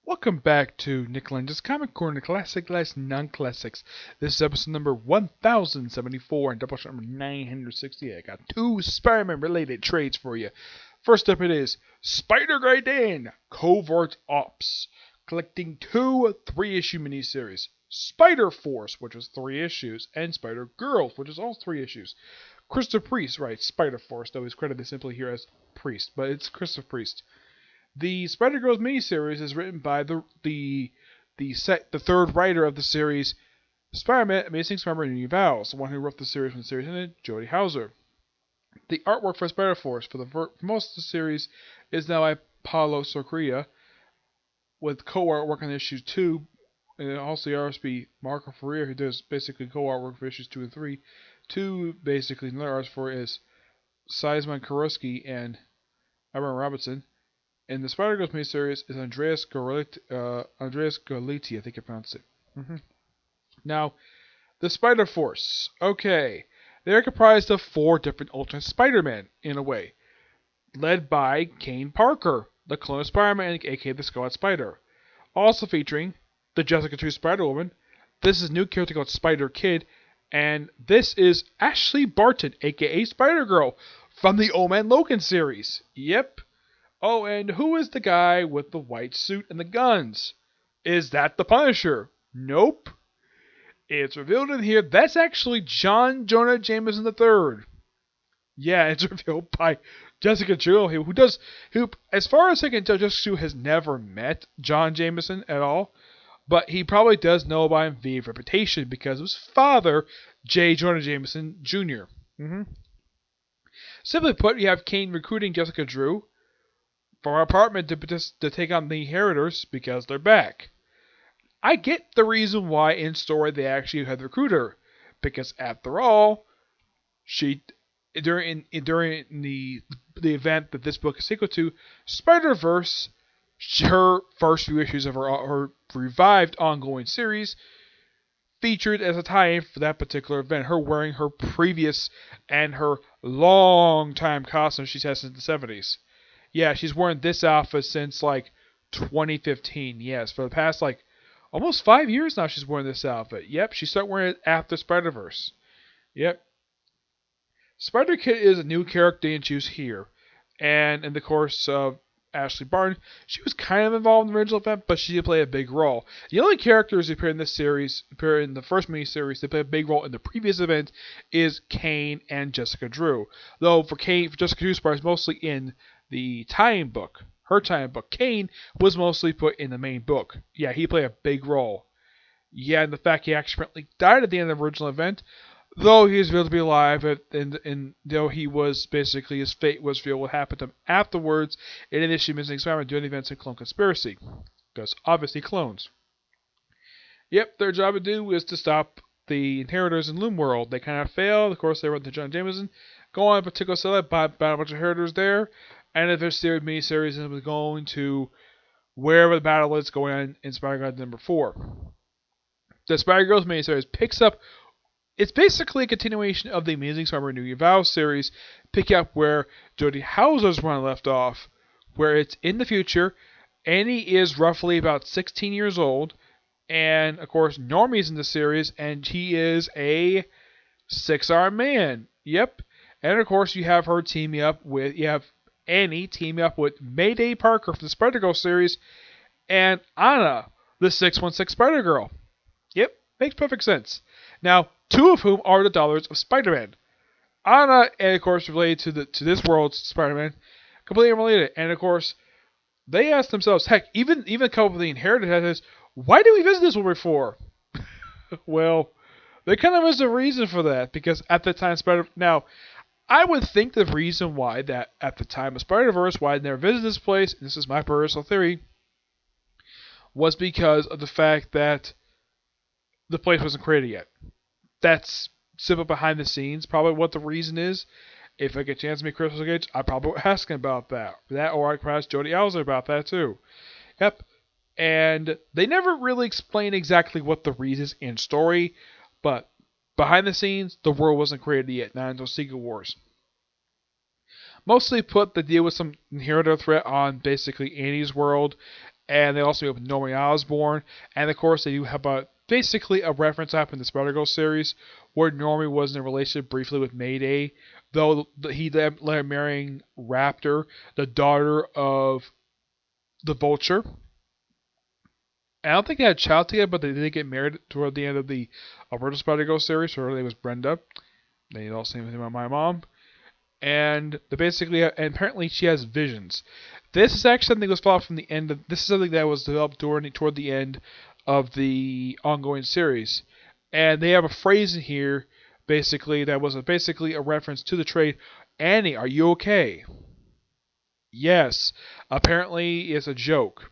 Welcome back to Nick Lenz's Comic Corner, Classic Last Non-Classics. This is episode number 1074 and Doubleshot number 968. I got two Spider-Man related trades for you. First up it is Spider-Geddon, Covert Ops, collecting two 3-issue miniseries. Spider-Force, which was 3 issues, and Spider-Girl, which is all 3 issues. Christopher Priest writes Spider-Force, though he's credited simply here as Priest, but it's Christopher Priest. The Spider-Girls miniseries is written by the third writer of the series, Spider-Man, Amazing Spider-Man New Vows, the one who wrote the series when the series ended, Jody Houser. The artwork for Spider-Force for most of the series is now by Paulo Sorcia, with co-artwork on issue 2, and also the RSP Marco Ferrer, who does basically co-artwork for issues 2 and 3. Basically, another artist for is Seisman Kurowski and Aaron Robinson. And the Spider-Girls miniseries is Andreas Galetti, I think I pronounced it. Now, the Spider-Force. Okay. They're comprised of 4 different alternate Spider-Men, in a way. Led by Kane Parker, the clone of Spider-Man, aka the Scarlet Spider. Also featuring the Jessica Drew Spider-Woman. This is a new character called Spider-Kid. And this is Ashley Barton, aka Spider-Girl, from the Old Man Logan series. Yep. Oh, and who is the guy with the white suit and the guns? Is that the Punisher? Nope. It's revealed in here that's actually John Jonah Jameson III. Yeah, it's revealed by Jessica Drew, who, as far as I can tell, Jessica Drew has never met John Jameson at all. But he probably does know about him via reputation because of his father, J. Jonah Jameson Jr. Simply put, you have Kane recruiting Jessica Drew from our apartment to take on the Inheritors because they're back. I get the reason why in story they actually had to recruit her, because after all, she during the event that this book is sequel to, Spider-Verse, her first few issues of her revived ongoing series featured as a tie-in for that particular event, her wearing her previous and her long-time costume she's had since the 70s. Yeah, she's worn this outfit since, 2015. Yes, for the past, almost 5 years now she's worn this outfit. Yep, she started wearing it after Spider-Verse. Yep. Spider-Kid is a new character they introduced here. And in the course of Ashley Barton, she was kind of involved in the original event, but she did play a big role. The only characters who appear in this series, appear in the first miniseries, they play a big role in the previous event, is Kane and Jessica Drew. Though for Jessica Drew's part is mostly in the tie-in book. Her tie-in book. Kane was mostly put in the main book. Yeah, he played a big role. Yeah, and the fact he accidentally died at the end of the original event, though he was able to be alive, and though he was basically, his fate was revealed what happened to him afterwards in an issue Missing Spider-Man during the events of Clone Conspiracy. Because obviously clones. Yep, their job to do is to stop the Inheritors in Loom World. They kind of failed. Of course, they run to John Jameson. Go on a particular setup, buy a bunch of Inheritors there. And if there's series miniseries, it was going to wherever the battle is going on in Spider-Man number 4. The Spider-Girls miniseries picks up. It's basically a continuation of the Amazing Spider-Man New Vows series, picking up where Jody Houser's run left off, where it's in the future. Annie is roughly about 16 years old, and of course Normie's in the series, and he is a 6-armed man. Yep, and of course you have her teaming up with Annie teaming up with Mayday Parker from the Spider-Girl series, and Anna, the 616 Spider-Girl. Yep, makes perfect sense. Now, 2 of whom are the daughters of Spider-Man. Anna, and of course, related to this world's Spider-Man, completely unrelated. And of course, they ask themselves, heck, even a couple of the Inherited had this, why did we visit this one before? Well, there kind of is a reason for that, because at the time, Now, I would think the reason why that at the time of Spider-Verse, why I never visited this place, and this is my personal theory, was because of the fact that the place wasn't created yet. That's simple behind the scenes, probably what the reason is. If I get a chance to meet Crystal Gates, I probably would ask him about that. Or I could ask Jody Houser about that too. Yep. And they never really explain exactly what the reason is in story, but behind the scenes, the world wasn't created yet, not until Secret Wars. Mostly put, they deal with some Inheritor threat on basically Annie's world, And they also meet with Normie Osborn. And of course, they do have basically a reference up in the Spider-Girl series where Normie was in a relationship briefly with Mayday, though he ended up marrying Raptor, the daughter of the Vulture. I don't think they had a child together, but they did get married toward the end of the original Spider-Girl series. Her name was Brenda. They all same thing about my mom. And apparently she has visions. This is actually something that was followed from the end of. This is something that was developed toward the end of the ongoing series, and they have a phrase in here, basically that was basically a reference to the trade. Annie, are you okay? Yes. Apparently, it's a joke.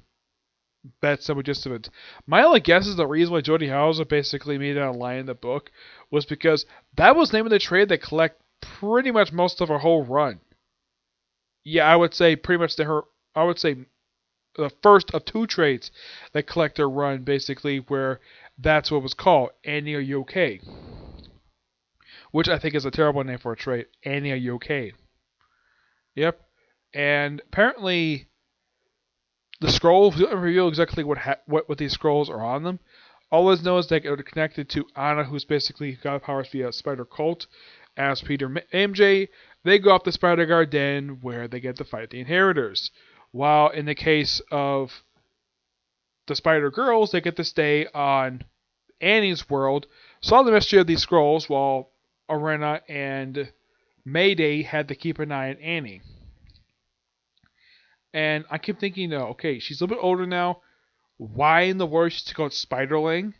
That's the gist of it. My only guess is the reason why Jody Hauser basically made that a line in the book was because that was the name of the trade that collect pretty much most of her whole run. Yeah, I would say pretty much I would say the first of two trades that collect her run, basically, where that's what was called. Annie, are you okay? Which I think is a terrible name for a trade. Annie, are you okay? Yep. And apparently, the scrolls don't reveal exactly what these scrolls are on them. All is known is that they're connected to Anna, who's basically got powers via Spider Cult. As Peter MJ, they go up to Spider-Geddon, where they get to fight the Inheritors. While in the case of the Spider-Girls, they get to stay on Annie's world, solve the mystery of these scrolls, while Arena and Mayday had to keep an eye on Annie. And I keep thinking, okay, she's a little bit older now. Why in the world she's called Spiderling?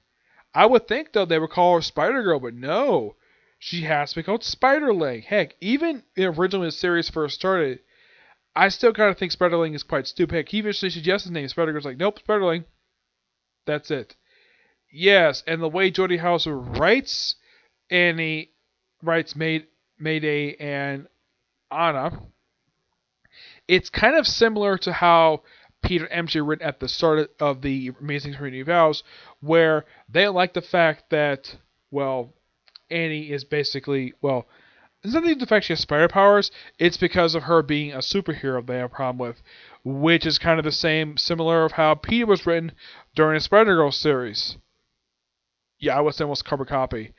I would think, though, they would call her Spider-Girl, but no. She has to be called Spiderling. Heck, even originally when the series first started, I still kind of think Spiderling is quite stupid. Heck, he eventually suggests his name. Spider-Girl's like, nope, Spiderling. That's it. Yes, and the way Jody Hauser writes Annie, writes Mayday and Anna, it's kind of similar to how Peter MJ written at the start of the Amazing Trinity Vows, where they like the fact that, well, Annie is basically, well, it's not even the fact she has spider powers, it's because of her being a superhero they have a problem with, which is kind of the similar of how Peter was written during the Spider-Girl series. Yeah, I would say almost carbon copy.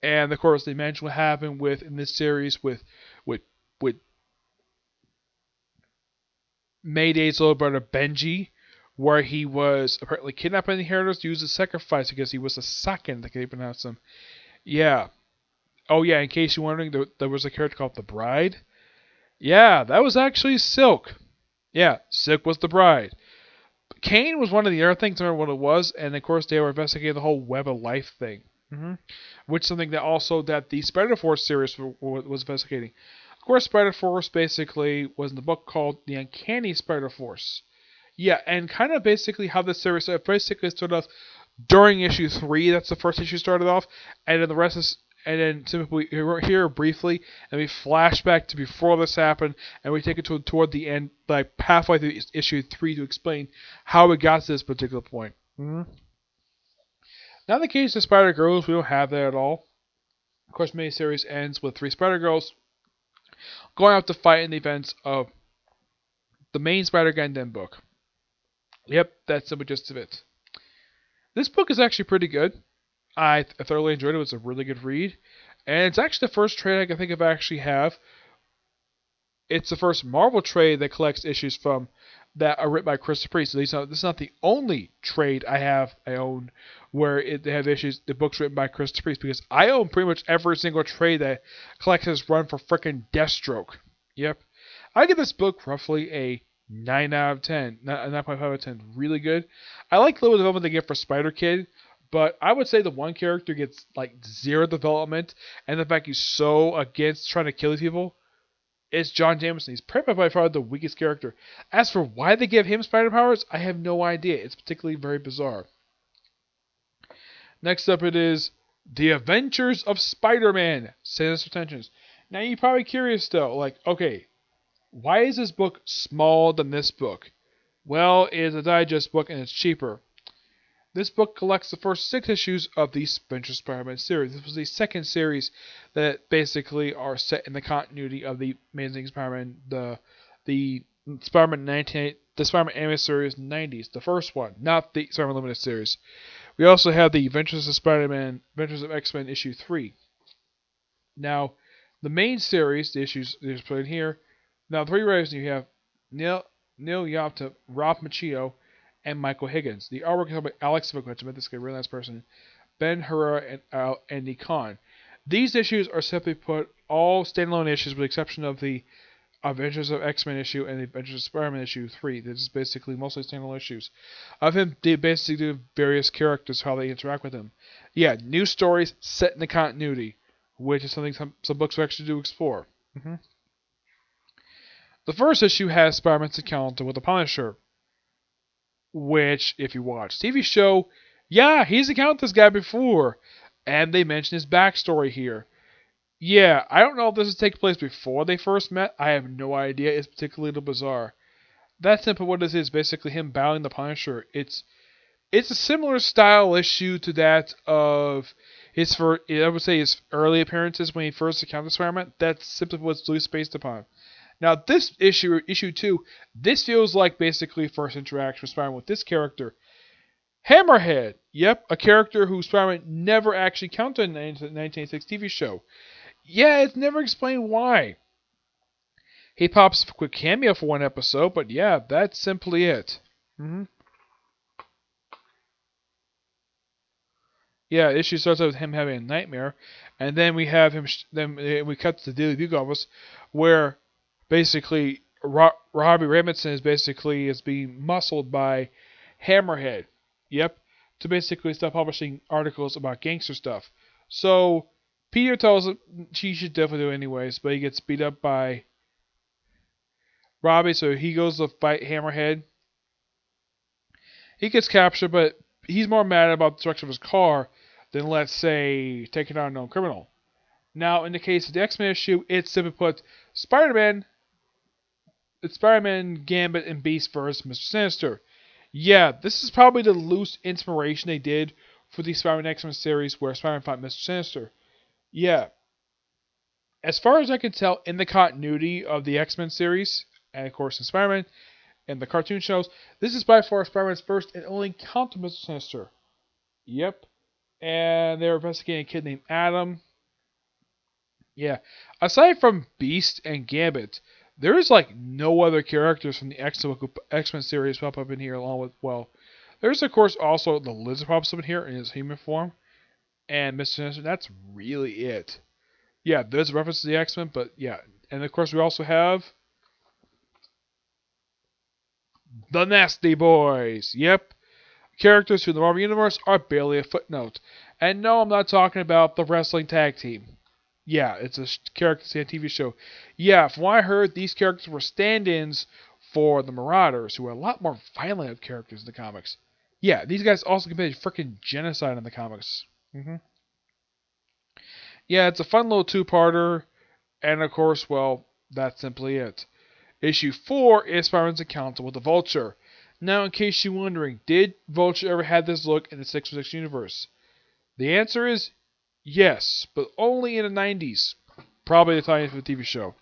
And of course, they mentioned what happened in this series with with Mayday's little brother Benji, where he was apparently kidnapped by the Inheritors to use as sacrifice because he was a second, like they pronounce him. Yeah. Oh yeah, in case you're wondering, there was a character called the Bride. Yeah, that was actually Silk. Yeah, Silk was the Bride. Kane was one of the other things, I remember what it was, and of course they were investigating the whole Web of Life thing. Which is something that the Spider-Force series was investigating. Of course, Spider-Force basically was in the book called The Uncanny Spider-Force. Yeah, and kind of basically how this series basically started off during issue 3. That's the first issue started off, and then the rest is, and then simply we hear briefly, and we flash back to before this happened, and we take it toward the end, like halfway through issue 3, to explain how we got to this particular point. Now, in the case of Spider-Girls, we don't have that at all. Of course, miniseries ends with 3 Spider-Girls going out to fight in the events of the main Spider-Geddon book. Yep, that's the gist of it. This book is actually pretty good. I thoroughly enjoyed it. It was a really good read. And it's actually the first trade I can think of I actually have. It's the first Marvel trade that collects issues from that are written by Christopher Priest. This is not the only trade I own where they have issues, the books written by Christopher Priest, because I own pretty much every single trade that collects his run for frickin' Deathstroke. Yep. I give this book roughly a 9 out of 10, 9.5 out of 10. Really good. I like the little development they get for Spider-Kid, but I would say the one character gets like 0 development, and the fact he's so against trying to kill these people. It's John Jameson. He's probably by far the weakest character. As for why they give him spider powers, I have no idea. It's particularly very bizarre. Next up it is The Adventures of Spider-Man, Sinister Tensions. Now you're probably curious though, like, okay, why is this book smaller than this book? Well, it is a digest book and it's cheaper. This book collects the first 6 issues of the Adventures of Spider-Man series. This was the second series that basically are set in the continuity of the Amazing Spider-Man, the Spider-Man the Spider-Man animated series 90s, the first one, not the Spider-Man Limited series. We also have the Adventures of Spider-Man, Adventures of X-Men issue 3. Now, the main series, the issues played here. Now, three writers you have Neil Yapta, Rob Macchio, and Michael Higgins. The artwork is by Alex Vukovic, this guy, really nice person, Ben Herrera, and Andy Kahn. These issues are simply put all standalone issues with the exception of the Adventures of X-Men issue and the Adventures of Spider-Man issue 3. This is basically mostly standalone issues of him basically doing various characters, how they interact with him. Yeah, new stories set in the continuity, which is something some books will actually do explore. The first issue has Spider-Man's encounter with the Punisher, which, if you watch the TV show, yeah, he's encountered this guy before, and they mention his backstory here. Yeah, I don't know if this is taking place before they first met. I have no idea. It's particularly bizarre. That's simply what this is. Basically, him battling the Punisher. It's a similar style issue to that of I would say his early appearances when he first encountered Spider-Man. That's simply what it's loose based upon. Now, this issue 2, this feels like basically first interaction with Spider-Man with this character. Hammerhead. Yep, a character who Spider-Man never actually encountered in the 1986 TV show. Yeah, it's never explained why. He pops a quick cameo for one episode, but yeah, that's simply it. Yeah, the issue starts out with him having a nightmare, and then we have him. Then we cut to the Daily Bugle office, where basically Robbie Raymondson is being muscled by Hammerhead. Yep, to basically stop publishing articles about gangster stuff. So Peter tells him she should definitely do it anyways, but he gets beat up by Robbie, so he goes to fight Hammerhead. He gets captured, but he's more mad about the destruction of his car than, let's say, taking out a known criminal. Now, in the case of the X-Men issue, it's simply put Spider-Man, Gambit, and Beast versus Mr. Sinister. Yeah, this is probably the loose inspiration they did for the Spider-Man X-Men series where Spider-Man fought Mr. Sinister. Yeah. As far as I can tell, in the continuity of the X-Men series, and of course in Spider-Man, and the cartoon shows, this is by far Spider-Man's first and only encounter with Mr. Sinister. Yep. And they're investigating a kid named Adam. Yeah. Aside from Beast and Gambit, there is like no other characters from the X-Men series pop up in here along with, well, there's of course also the Lizard pops up in here in his human form. And Mr. Sinister, that's really it. Yeah, there's a reference to the X-Men, but yeah. And of course we also have the Nasty Boys. Yep. Characters who in the Marvel Universe are barely a footnote. And no, I'm not talking about the wrestling tag team. Yeah, it's a character in a TV show. Yeah, from what I heard, these characters were stand-ins for the Marauders, who are a lot more violent of characters in the comics. Yeah, these guys also committed freaking genocide in the comics. Yeah, it's a fun little two-parter. And of course, well, that's simply it. Issue 4 is Spider-Man's encounter with the Vulture. Now, in case you're wondering, did Vulture ever have this look in the 616 universe? The answer is yes, but only in the 90s. Probably the time for the TV show.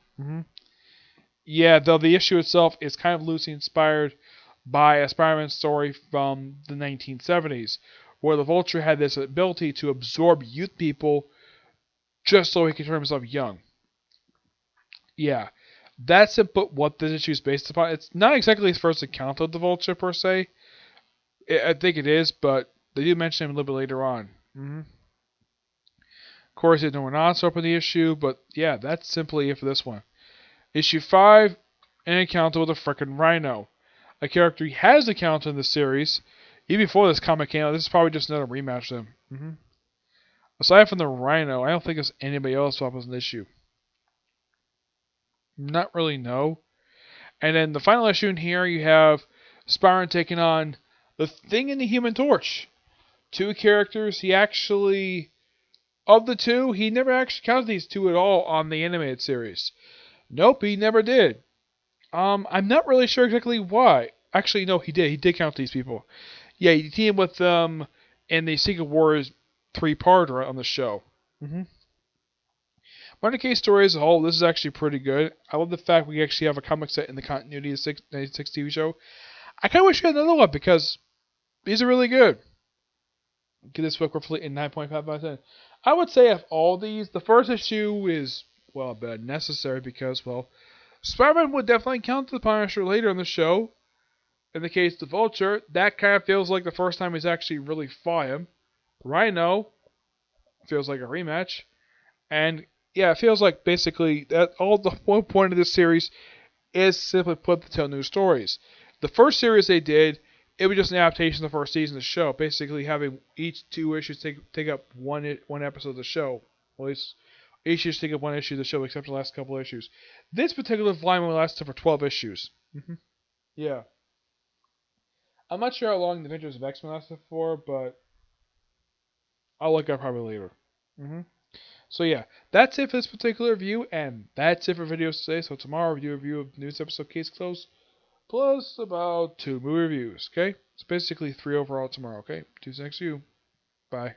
Yeah, though the issue itself is kind of loosely inspired by a Spider-Man story from the 1970s, where the Vulture had this ability to absorb youth people just so he could turn himself young. Yeah. That's what this issue is based upon. It's not exactly his first encounter with the Vulture, per se. I think it is, but they do mention him a little bit later on. Of course, there's no answer for the issue, but yeah, that's simply it for this one. Issue 5, an encounter with a frickin' Rhino. A character he has encountered in the series. Even before this comic came out, this is probably just another rematch of him. Aside from the Rhino, I don't think there's anybody else who was an issue. Not really, no. And then the final issue in here, you have Spider-Man taking on the Thing and the Human Torch. Two characters he actually, of the two, he never actually counted these two at all on the animated series. Nope, he never did. I'm not really sure exactly why. Actually, no, he did. He did count these people. Yeah, he teamed with them in the Secret Wars 3-parter on the show. Running Case story as a whole, this is actually pretty good. I love the fact we actually have a comic set in the continuity of the 96 TV show. I kind of wish we had another one because these are really good. Give this book roughly a 9.5 out of 10. I would say of all these, the first issue is, well, a bit necessary because, well, Spider-Man would definitely encounter the Punisher later in the show. In the case of the Vulture, that kind of feels like the first time he's actually really fought him. Rhino feels like a rematch. And yeah, it feels like basically that all the whole point of this series is simply put to tell new stories. The first series they did, it was just an adaptation of the first season of the show, basically having each 2 issues take up one episode of the show. Well, at least each issue take up 1 issue of the show, except for the last couple of issues. This particular volume only lasted for 12 issues. Yeah. I'm not sure how long the Adventures of X-Men lasted for, but I'll look up probably later. So yeah, that's it for this particular review, and that's it for videos today. So tomorrow I'll do a review of newest episode Case Closed, plus about 2 movie reviews, okay? It's basically 3 overall tomorrow, okay? 2 next to you. Bye.